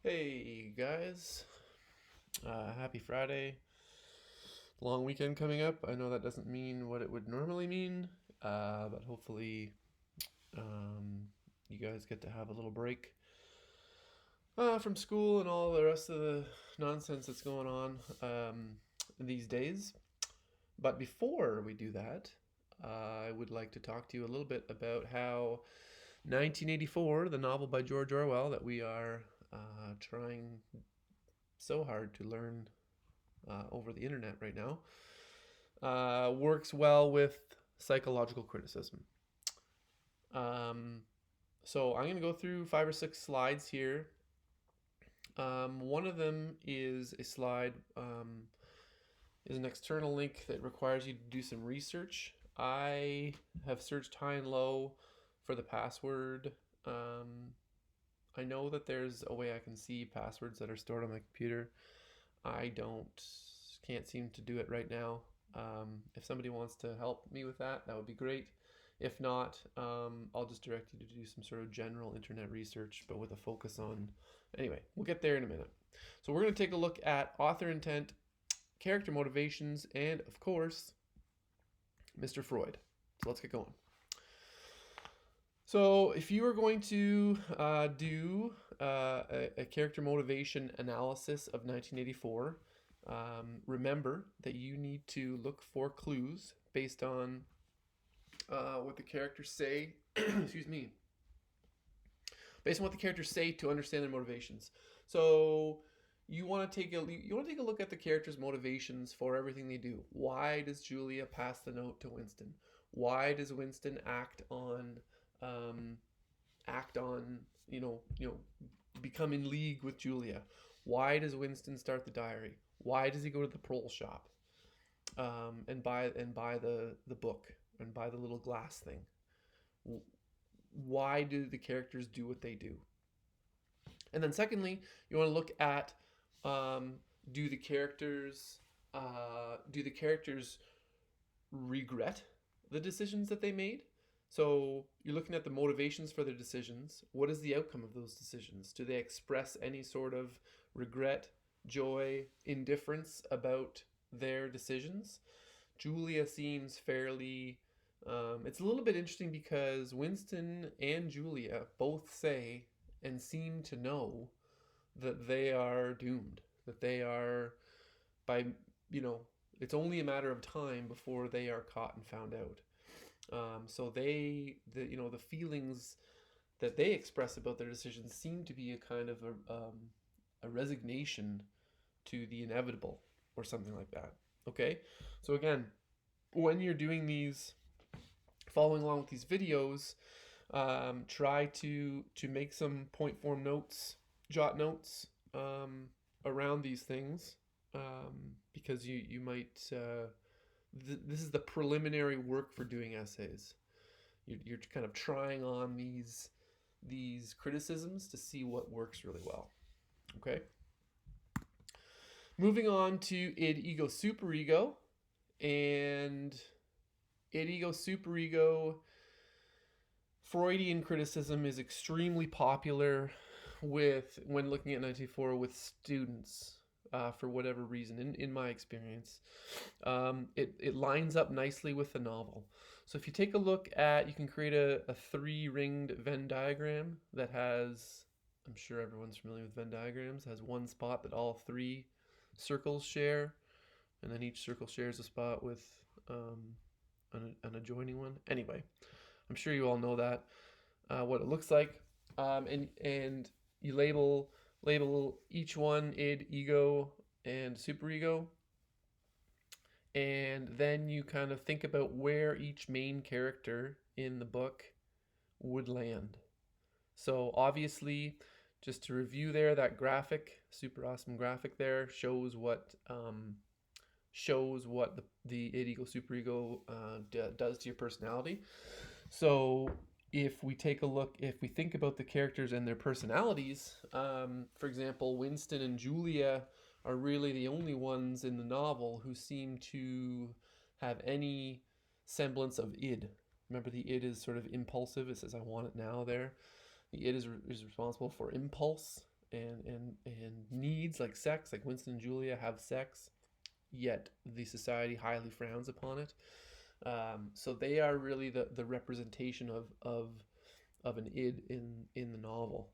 Hey guys, happy Friday. Long weekend coming up. I know that doesn't mean what it would normally mean, but hopefully um, you guys get to have a little break from school and all the rest of the nonsense that's going on these days. But before we do that, I would like to talk to you a little bit about how 1984, the novel by George Orwell that we are trying so hard to learn over the internet right now, works well with psychological criticism. Um, so I'm going to go through 5 or 6 slides here. One of them is a slide, is an external link that requires you to do some research. I have searched high and low for the password. I know that there's a way I can see passwords that are stored on my computer. I can't seem to do it right now. If somebody wants to help me with that, that would be great. If not, I'll just direct you to do some sort of general internet research, but with a focus on. Anyway, we'll get there in a minute. So, we're going to take a look at author intent, character motivations, and of course, Mr. Freud. So, let's get going. So, if you are going to do a character motivation analysis of 1984, remember that you need to look for clues based on what the characters say. Excuse me. Based on what the characters say to understand their motivations. So you want to take a look at the characters' motivations for everything they do. Why does Julia pass the note to Winston? Why does Winston um, act on become in league with Julia? Why does Winston start the diary? Why does he go to the prole shop and buy the book and buy the little glass thing? Why do the characters do what they do? And then secondly, you want to look at um, do the characters regret the decisions that they made? So you're looking at the motivations for their decisions. What is the outcome of those decisions? Do they express any sort of regret, joy, indifference about their decisions? Julia seems fairly. It's a little bit interesting because Winston and Julia both say and seem to know that they are doomed, that they are, by, you know, it's only a matter of time before they are caught and found out. So the feelings that they express about their decisions seem to be a kind of a resignation to the inevitable or something like that. Okay, so again, when you're doing these, following along with these videos, try to make some point form notes, jot notes around these things, because you might. This is the preliminary work for doing essays. You're kind of trying on these criticisms to see what works really well. Okay. Moving on to id, ego, superego, and id, ego, superego. Freudian criticism is extremely popular when looking at 94 with students, for whatever reason, in my experience. It lines up nicely with the novel. So if you take a look at, you can create a three-ringed Venn diagram that has, I'm sure everyone's familiar with Venn diagrams, has one spot that all three circles share, and then each circle shares a spot with an adjoining one. Anyway, I'm sure you all know that, what it looks like, and you label each one id, ego, and superego, and then you kind of think about where each main character in the book would land. So obviously, just to review there, that graphic, super awesome graphic there, shows what the id, ego, superego does to your personality. So if we think about the characters and their personalities, for example, Winston and Julia are really the only ones in the novel who seem to have any semblance of id. Remember, the id is sort of impulsive. It says, I want it now there. The id is responsible for impulse. and needs like sex, like Winston and Julia have sex, yet the society highly frowns upon it. So they are really the representation of an id in the novel.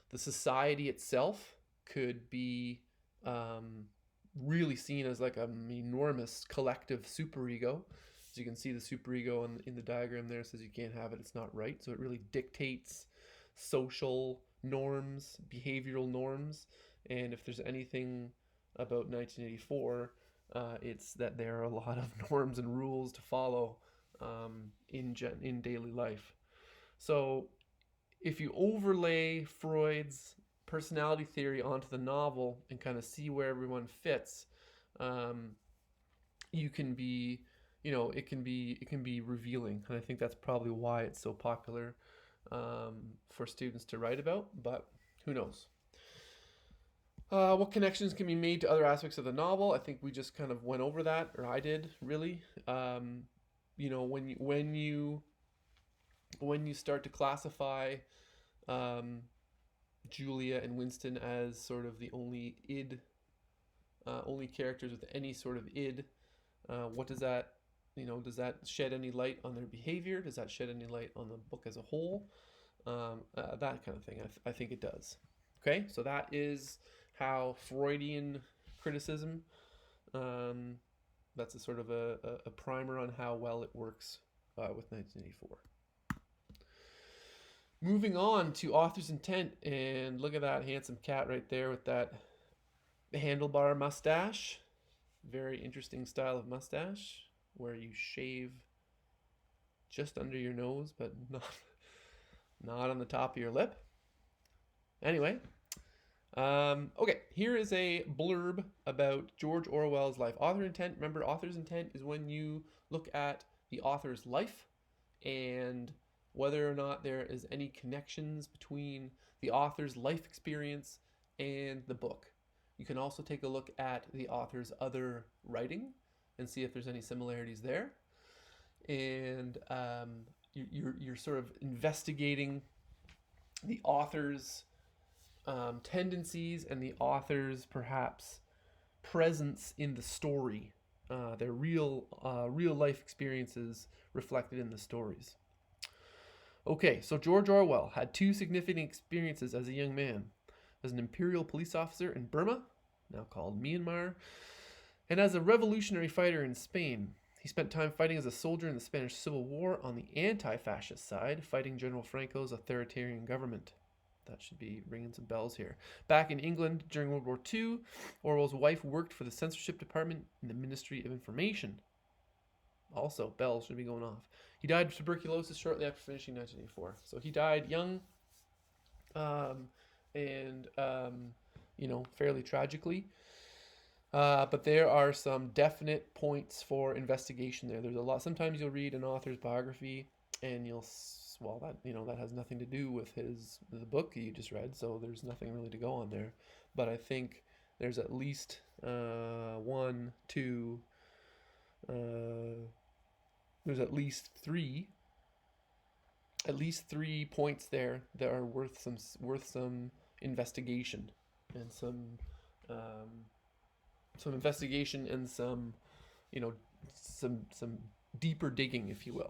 The society itself could be really seen as like an enormous collective superego. As you can see, the superego in the diagram there says you can't have it, it's not right. So it really dictates social norms, behavioral norms. And if there's anything about 1984, it's that there are a lot of norms and rules to follow in daily life. So if you overlay Freud's personality theory onto the novel and kind of see where everyone fits, you can be, it can be revealing, and I think that's probably why it's so popular for students to write about. But who knows? What connections can be made to other aspects of the novel? I think we just kind of went over that, or I did really. When you start to classify Julia and Winston as sort of the only only characters with any sort of id, what does that, does that shed any light on their behavior? Does that shed any light on the book as a whole? That kind of thing. I think it does. Okay, so that is how Freudian criticism, that's a sort of a primer on how well it works with 1984. Moving on to author's intent, and look at that handsome cat right there with that handlebar mustache. Very interesting style of mustache where you shave just under your nose, but not on the top of your lip. Anyway, okay, here is a blurb about George Orwell's life. Author intent, remember, author's intent is when you look at the author's life and whether or not there is any connections between the author's life experience and the book. You can also take a look at the author's other writing and see if there's any similarities there. And you're sort of investigating the author's tendencies and the author's perhaps presence in the story, their real life experiences reflected in the stories. Okay, so George Orwell had two significant experiences as a young man: as an imperial police officer in Burma, now called Myanmar, and as a revolutionary fighter in Spain. He spent time fighting as a soldier in the Spanish Civil War on the anti-fascist side, fighting General Franco's authoritarian government. That should be ringing some bells here. Back in England during World War II, Orwell's wife worked for the censorship department in the Ministry of Information. Also, bells should be going off. He died of tuberculosis shortly after finishing 1984. So he died young, and fairly tragically. But there are some definite points for investigation there. There's a lot. Sometimes you'll read an author's biography, and that has nothing to do with the book you just read. So there's nothing really to go on there. But I think there's at least there's at least three points there that are worth some investigation and some investigation and some deeper digging, if you will.